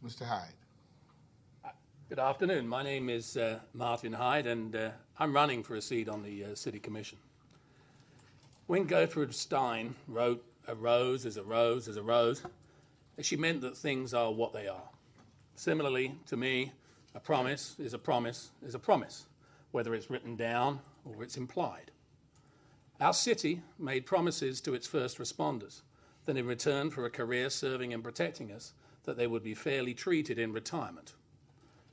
Mr. Hyde. Good afternoon. My name is Martin Hyde, and I'm running for a seat on the City Commission. When Gertrude Stein wrote, "A rose is a rose is a rose," she meant that things are what they are. Similarly, to me, a promise is a promise is a promise, whether it's written down or it's implied. Our city made promises to its first responders that in return for a career serving and protecting us, that they would be fairly treated in retirement.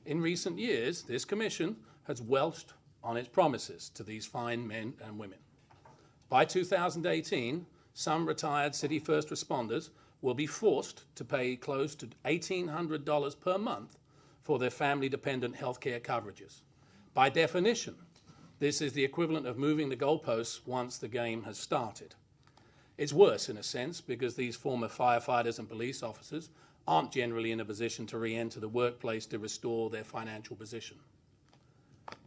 In recent years, this commission has welched on its promises to these fine men and women. By 2018, some retired city first responders will be forced to pay close to $1,800 per month for their family-dependent health care coverages. By definition, this is the equivalent of moving the goalposts once the game has started. It's worse in a sense because these former firefighters and police officers aren't generally in a position to re-enter the workplace to restore their financial position.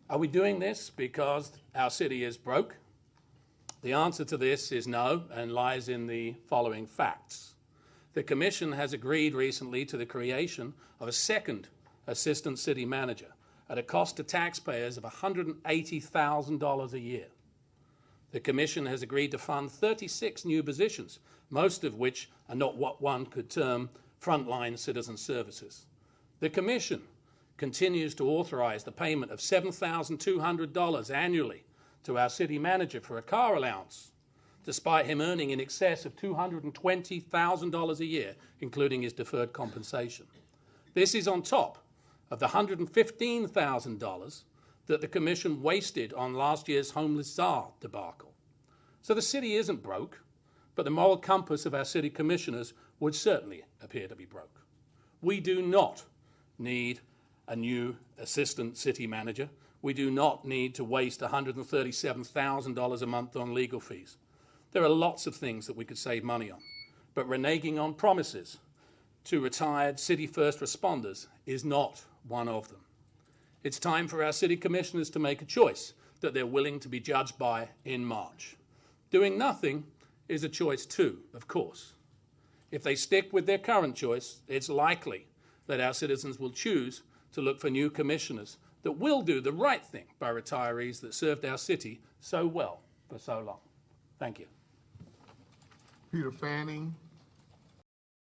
Are we doing this because our city is broke? The answer to this is no, and lies in the following facts. The Commission has agreed recently to the creation of a second assistant city manager at a cost to taxpayers of $180,000 a year. The Commission has agreed to fund 36 new positions, most of which are not what one could term frontline citizen services. The Commission continues to authorize the payment of $7,200 annually to our city manager for a car allowance, despite him earning in excess of $220,000 a year, including his deferred compensation. This is on top of the $115,000 that the Commission wasted on last year's homeless czar debacle. So the city isn't broke, but the moral compass of our city commissioners would certainly appear to be broke. We do not need a new assistant city manager. We do not need to waste $137,000 a month on legal fees. There are lots of things that we could save money on, but reneging on promises to retired city first responders is not one of them. It's time for our city commissioners to make a choice that they're willing to be judged by in March. Doing nothing is a choice too, of course. If they stick with their current choice, it's likely that our citizens will choose to look for new commissioners that will do the right thing by retirees that served our city so well for so long. Thank you. Peter Fanning.